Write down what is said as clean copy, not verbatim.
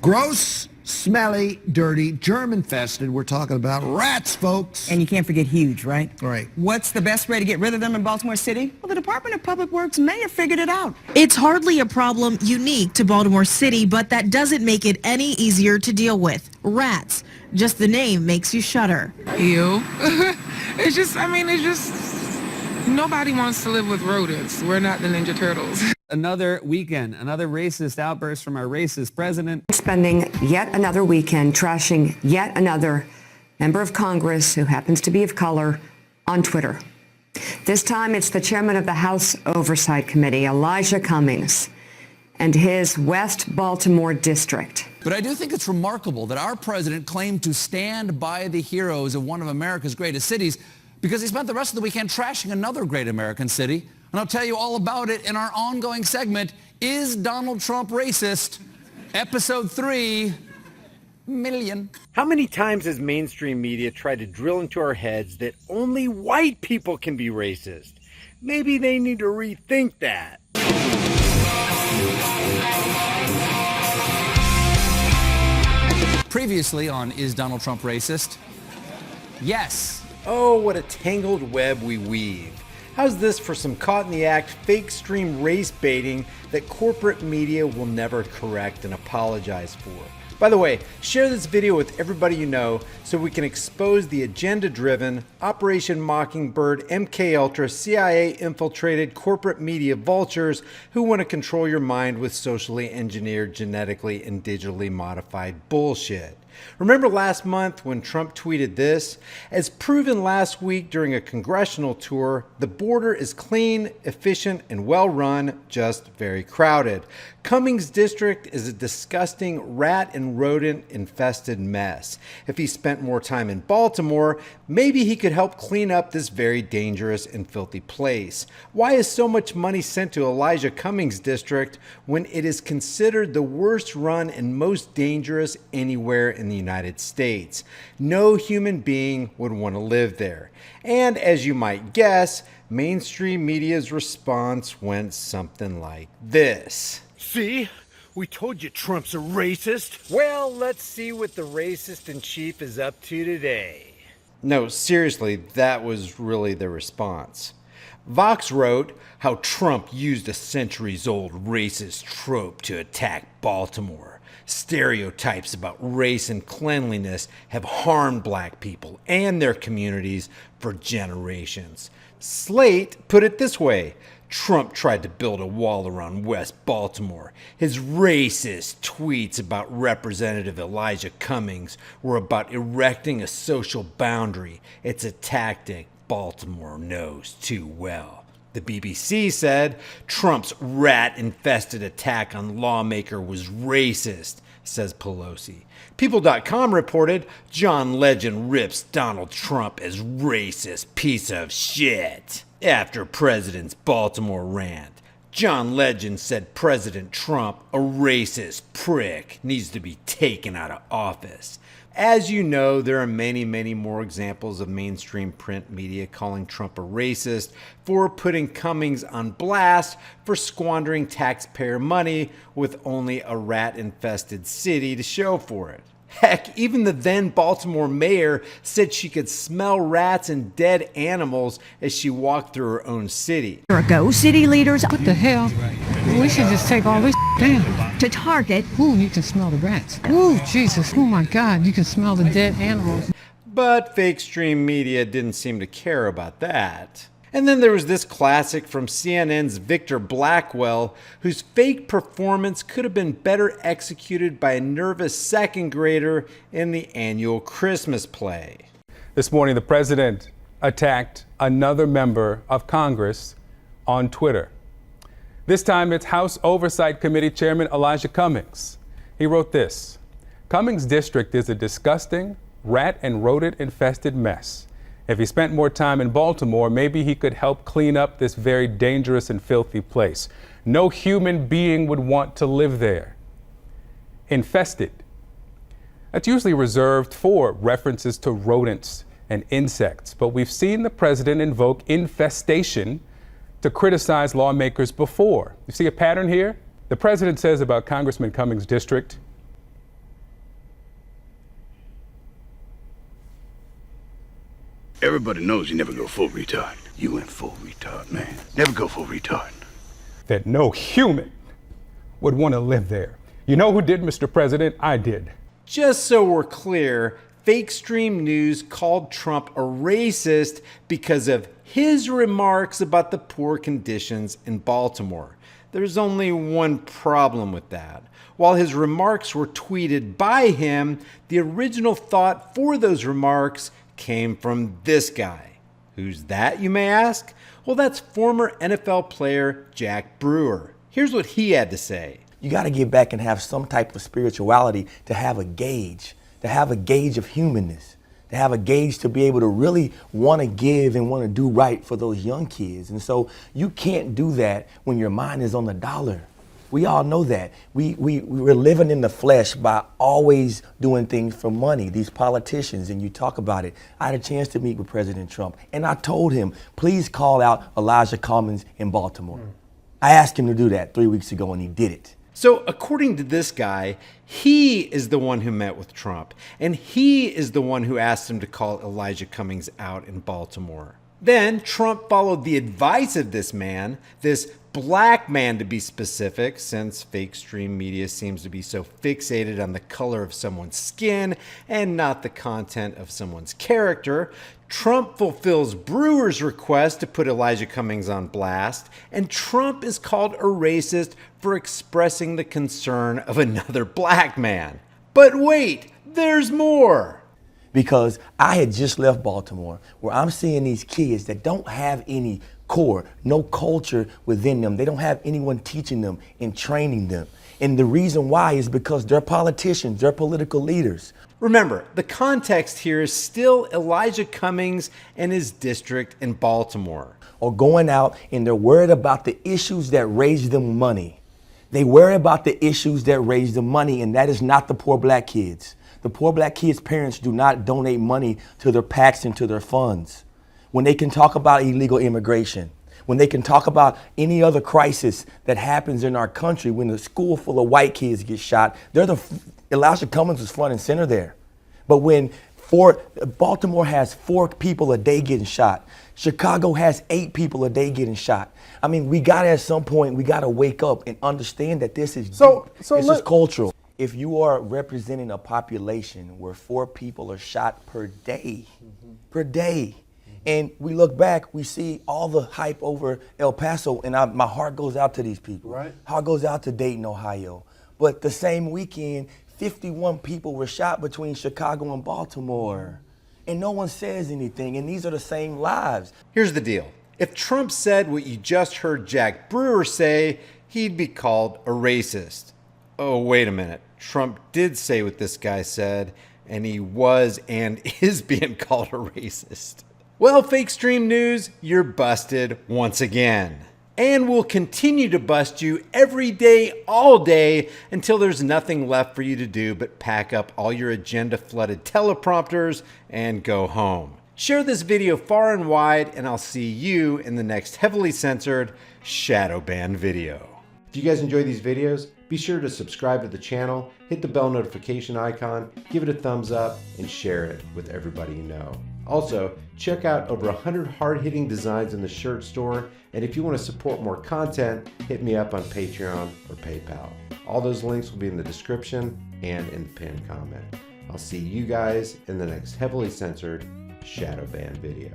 Gross, smelly, dirty, germ-infested. We're talking about rats, folks. And you can't forget huge, right? Right. What's the best way to get rid of them in Baltimore City? Well, the Department of Public Works may have figured it out. It's hardly a problem unique to Baltimore City, but that doesn't make it any easier to deal with. Rats. Just the name makes you shudder. Ew. It's just, nobody wants to live with rodents. We're not the Ninja Turtles. Another weekend, another racist outburst from our racist president. Spending yet another weekend trashing yet another member of Congress who happens to be of color on Twitter. This time it's the chairman of the House Oversight Committee, Elijah Cummings, and his West Baltimore district. But I do think it's remarkable that our president claimed to stand by the heroes of one of America's greatest cities because he spent the rest of the weekend trashing another great American city. And I'll tell you all about it in our ongoing segment, Is Donald Trump Racist? Episode 3 million. How many times has mainstream media tried to drill into our heads that only white people can be racist? Maybe they need to rethink that. Previously on Is Donald Trump Racist? Yes. Oh, what a tangled web we weave. How's this for some caught-in-the-act fake stream race baiting that corporate media will never correct and apologize for? By the way, share this video with everybody you know so we can expose the agenda-driven, Operation Mockingbird, MKUltra, CIA-infiltrated corporate media vultures who want to control your mind with socially engineered, genetically and digitally modified bullshit. Remember last month when Trump tweeted this? As proven last week during a congressional tour, the border is clean, efficient, and well run, just very crowded. Cummings district is a disgusting rat and rodent infested mess. If he spent more time in Baltimore, maybe he could help clean up this very dangerous and filthy place. Why is so much money sent to Elijah Cummings district when it is considered the worst run and most dangerous anywhere in the United States? No human being would want to live there. And as you might guess, mainstream media's response went something like this. See? We told you Trump's a racist. Well, let's see what the racist in chief is up to today. No, seriously, that was really the response. Vox wrote how Trump used a centuries-old racist trope to attack Baltimore. Stereotypes about race and cleanliness have harmed black people and their communities for generations. Slate put it this way. Trump tried to build a wall around West Baltimore. His racist tweets about Representative Elijah Cummings were about erecting a social boundary. It's a tactic Baltimore knows too well. The BBC said Trump's rat-infested attack on lawmaker was racist, says Pelosi. People.com reported John Legend rips Donald Trump as racist piece of shit after President's Baltimore rant. John Legend said President Trump, a racist prick, needs to be taken out of office. As you know, there are many, many more examples of mainstream print media calling Trump a racist for putting Cummings on blast for squandering taxpayer money with only a rat-infested city to show for it. Heck, even the then Baltimore mayor said she could smell rats and dead animals as she walked through her own city. Go city leaders What the hell? We should just take all this down. to target. Ooh, you can smell the rats. Ooh, Jesus. Oh my God, you can smell the dead animals. But fake stream media didn't seem to care about that. And then there was this classic from CNN's Victor Blackwell, whose fake performance could have been better executed by a nervous second grader in the annual Christmas play. This morning, the president attacked another member of Congress on Twitter. This time, it's House Oversight Committee Chairman Elijah Cummings. He wrote this: Cummings district is a disgusting, rat and rodent infested mess. If he spent more time in Baltimore, maybe he could help clean up this very dangerous and filthy place. No human being would want to live there. Infested. That's usually reserved for references to rodents and insects, but we've seen the president invoke infestation to criticize lawmakers before. You see a pattern here? The president says about Congressman Cummings' district, Everybody knows you never go full retard. You went full retard, man. Never go full retard. That no human would want to live there. You know who did, Mr. President? I did. Just so we're clear, Fake Stream News called Trump a racist because of his remarks about the poor conditions in Baltimore. There's only one problem with that. While his remarks were tweeted by him, the original thought for those remarks came from this guy. Who's that, you may ask? Well, that's former NFL player Jack Brewer. Here's what he had to say. You got to get back and have some type of spirituality to have a gauge of humanness, to have a gauge to be able to really want to give and want to do right for those young kids. And so you can't do that when your mind is on the dollar. We all know that. We're living in the flesh by always doing things for money, these politicians, and you talk about it. I had a chance to meet with President Trump, and I told him, please call out Elijah Cummings in Baltimore. I asked him to do that 3 weeks ago, and he did it. So according to this guy, he is the one who met with Trump, and he is the one who asked him to call Elijah Cummings out in Baltimore. Then Trump followed the advice of this man, this black man to be specific, since fake stream media seems to be so fixated on the color of someone's skin and not the content of someone's character. Trump fulfills Brewer's request to put Elijah Cummings on blast, and Trump is called a racist for expressing the concern of another black man. But wait, there's more. Because I had just left Baltimore, where I'm seeing these kids that don't have any core, no culture within them. They don't have anyone teaching them and training them. And the reason why is because they're politicians, they're political leaders. Remember, the context here is still Elijah Cummings and his district in Baltimore. Or going out and they're worried about the issues that raise them money. They worry about the issues that raise them money, and that is not the poor black kids. The poor black kids' parents do not donate money to their PACs and to their funds. When they can talk about illegal immigration, when they can talk about any other crisis that happens in our country, when a school full of white kids get shot, Elijah Cummings was front and center there. But when Baltimore has 4 people a day getting shot, Chicago has 8 people a day getting shot. I mean, we got to at some point, we got to wake up and understand that this is this is cultural. If you are representing a population where 4 people are shot per day, and we look back, we see all the hype over El Paso, and my heart goes out to these people. Right. Heart goes out to Dayton, Ohio. But the same weekend, 51 people were shot between Chicago and Baltimore. And no one says anything, and these are the same lives. Here's the deal. If Trump said what you just heard Jack Brewer say, he'd be called a racist. Oh, wait a minute. Trump did say what this guy said, and he was and is being called a racist. Well, Fake Stream News, you're busted once again. And we'll continue to bust you every day, all day, until there's nothing left for you to do but pack up all your agenda-flooded teleprompters and go home. Share this video far and wide, and I'll see you in the next heavily censored shadow banned video. If you guys enjoy these videos, be sure to subscribe to the channel, hit the bell notification icon, give it a thumbs up, and share it with everybody you know. Also, check out over 100 hard-hitting designs in the shirt store, and if you want to support more content, hit me up on Patreon or PayPal. All those links will be in the description and in the pinned comment. I'll see you guys in the next heavily censored shadow ban video.